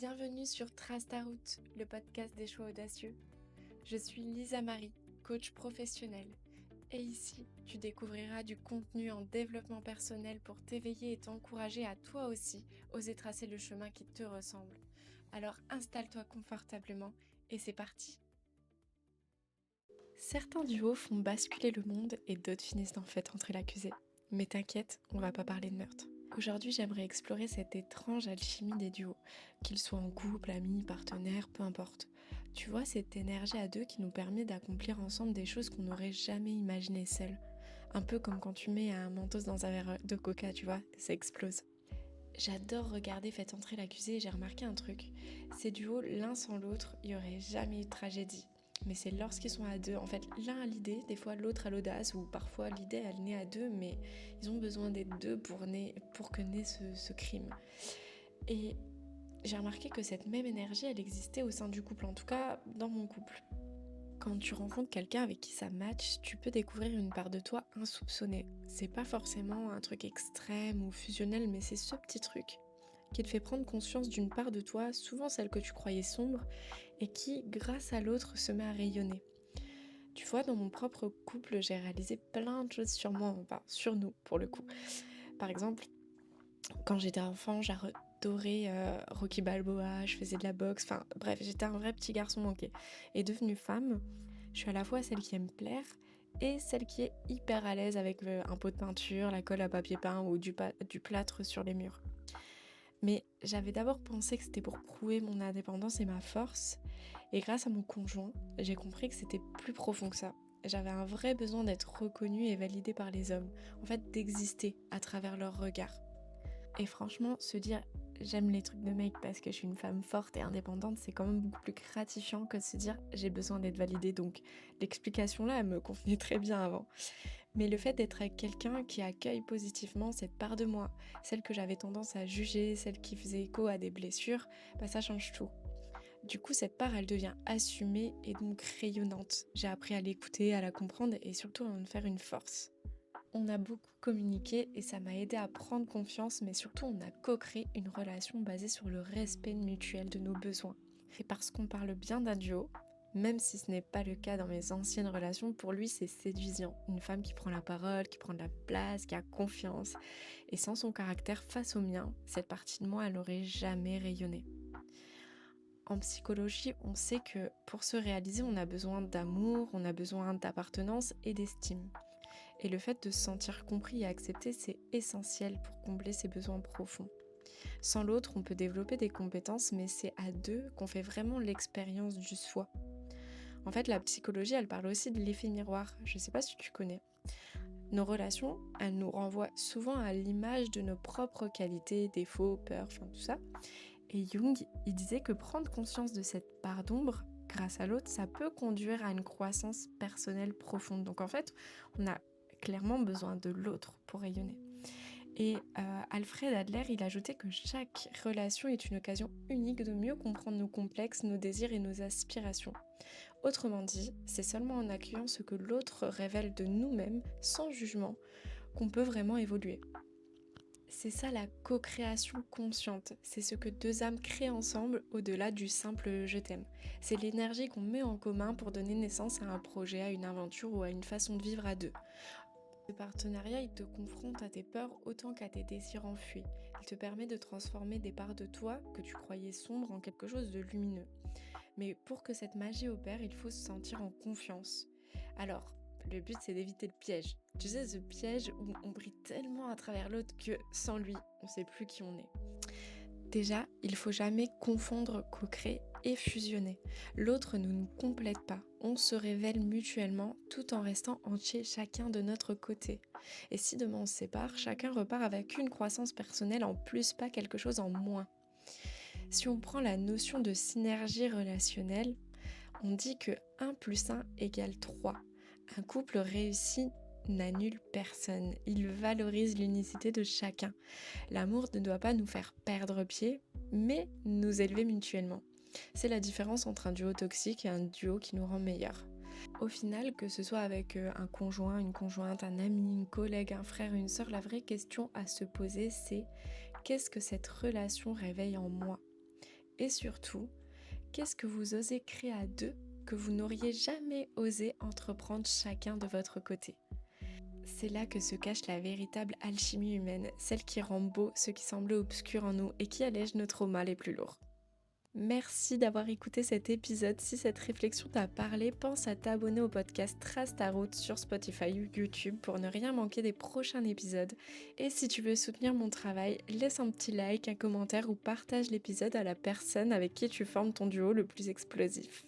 Bienvenue sur Trace ta route, le podcast des choix audacieux. Je suis Lisa Marie, coach professionnelle. Et ici, tu découvriras du contenu en développement personnel pour t'éveiller et t'encourager à toi aussi oser tracer le chemin qui te ressemble. Alors installe-toi confortablement et c'est parti. Certains duos font basculer le monde et d'autres finissent en fait entre l'accusé. Mais t'inquiète, on va pas parler de meurtre. Aujourd'hui, j'aimerais explorer cette étrange alchimie des duos, qu'ils soient en couple, amis, partenaires, peu importe. Tu vois, cette énergie à deux qui nous permet d'accomplir ensemble des choses qu'on n'aurait jamais imaginées seuls. Un peu comme quand tu mets un mentos dans un verre de coca, tu vois, ça explose. J'adore regarder Faites entrer l'accusé et j'ai remarqué un truc. Ces duos, l'un sans l'autre, il n'y aurait jamais eu de tragédie. Mais c'est lorsqu'ils sont à deux, en fait, l'un a l'idée, des fois l'autre a l'audace, ou parfois l'idée elle naît à deux, mais ils ont besoin des deux pour que naît ce crime. Et j'ai remarqué que cette même énergie, elle existait au sein du couple, en tout cas dans mon couple. Quand tu rencontres quelqu'un avec qui ça match, tu peux découvrir une part de toi insoupçonnée. C'est pas forcément un truc extrême ou fusionnel, mais c'est ce petit truc qui te fait prendre conscience d'une part de toi, souvent celle que tu croyais sombre, et qui, grâce à l'autre, se met à rayonner. Tu vois, dans mon propre couple, j'ai réalisé plein de choses sur moi, enfin sur nous pour le coup. Par exemple, quand j'étais enfant, j'adorais Rocky Balboa, je faisais de la boxe, enfin bref, j'étais un vrai petit garçon manqué. Et devenue femme, je suis à la fois celle qui aime plaire et celle qui est hyper à l'aise avec un pot de peinture, la colle à papier peint ou du plâtre sur les murs. Mais j'avais d'abord pensé que c'était pour prouver mon indépendance et ma force, et grâce à mon conjoint, j'ai compris que c'était plus profond que ça. J'avais un vrai besoin d'être reconnue et validée par les hommes, en fait d'exister à travers leurs regards. Et franchement, se dire j'aime les trucs de mec parce que je suis une femme forte et indépendante, c'est quand même beaucoup plus gratifiant que de se dire j'ai besoin d'être validée. Donc l'explication là, elle me convenait très bien avant. Mais le fait d'être avec quelqu'un qui accueille positivement cette part de moi, celle que j'avais tendance à juger, celle qui faisait écho à des blessures, bah ça change tout. Du coup, cette part, elle devient assumée et donc rayonnante. J'ai appris à l'écouter, à la comprendre et surtout à en faire une force. On a beaucoup communiqué et ça m'a aidé à prendre confiance, mais surtout on a co-créé une relation basée sur le respect mutuel de nos besoins. Et parce qu'on parle bien d'un duo, même si ce n'est pas le cas dans mes anciennes relations, pour lui c'est séduisant. Une femme qui prend la parole, qui prend de la place, qui a confiance. Et sans son caractère face au mien, cette partie de moi, elle n'aurait jamais rayonné. En psychologie, on sait que pour se réaliser, on a besoin d'amour, on a besoin d'appartenance et d'estime. Et le fait de se sentir compris et accepté, c'est essentiel pour combler ses besoins profonds. Sans l'autre, on peut développer des compétences, mais c'est à deux qu'on fait vraiment l'expérience du soi. En fait, la psychologie, elle parle aussi de l'effet miroir. Je ne sais pas si tu connais. Nos relations, elles nous renvoient souvent à l'image de nos propres qualités, défauts, peurs, enfin tout ça. Et Jung, il disait que prendre conscience de cette part d'ombre, grâce à l'autre, ça peut conduire à une croissance personnelle profonde. Donc en fait, on a clairement besoin de l'autre pour rayonner. Et Alfred Adler, il ajoutait que chaque relation est une occasion unique de mieux comprendre nos complexes, nos désirs et nos aspirations. Autrement dit, c'est seulement en accueillant ce que l'autre révèle de nous-mêmes, sans jugement, qu'on peut vraiment évoluer. C'est ça la co-création consciente, c'est ce que deux âmes créent ensemble au-delà du simple je t'aime. C'est l'énergie qu'on met en commun pour donner naissance à un projet, à une aventure ou à une façon de vivre à deux. Ce partenariat, il te confronte à tes peurs autant qu'à tes désirs enfuis. Il te permet de transformer des parts de toi que tu croyais sombres en quelque chose de lumineux. Mais pour que cette magie opère, il faut se sentir en confiance. Alors, le but, c'est d'éviter le piège. Tu sais, ce piège où on brille tellement à travers l'autre que sans lui, on ne sait plus qui on est. Déjà, il faut jamais confondre co-créer et fusionner. L'autre ne nous complète pas. On se révèle mutuellement tout en restant entier chacun de notre côté. Et si demain on se sépare, chacun repart avec une croissance personnelle en plus, pas quelque chose en moins. Si on prend la notion de synergie relationnelle, on dit que 1 plus 1 égale 3. Un couple réussi n'annule personne. Il valorise l'unicité de chacun. L'amour ne doit pas nous faire perdre pied, mais nous élever mutuellement. C'est la différence entre un duo toxique et un duo qui nous rend meilleurs. Au final, que ce soit avec un conjoint, une conjointe, un ami, une collègue, un frère, une sœur, la vraie question à se poser, c'est qu'est-ce que cette relation réveille en moi ? Et surtout, qu'est-ce que vous osez créer à deux que vous n'auriez jamais osé entreprendre chacun de votre côté? C'est là que se cache la véritable alchimie humaine, celle qui rend beau ce qui semblait obscur en nous et qui allège nos traumas les plus lourds. Merci d'avoir écouté cet épisode. Si cette réflexion t'a parlé, pense à t'abonner au podcast Trace ta route sur Spotify ou YouTube pour ne rien manquer des prochains épisodes. Et si tu veux soutenir mon travail, laisse un petit like, un commentaire ou partage l'épisode à la personne avec qui tu formes ton duo le plus explosif.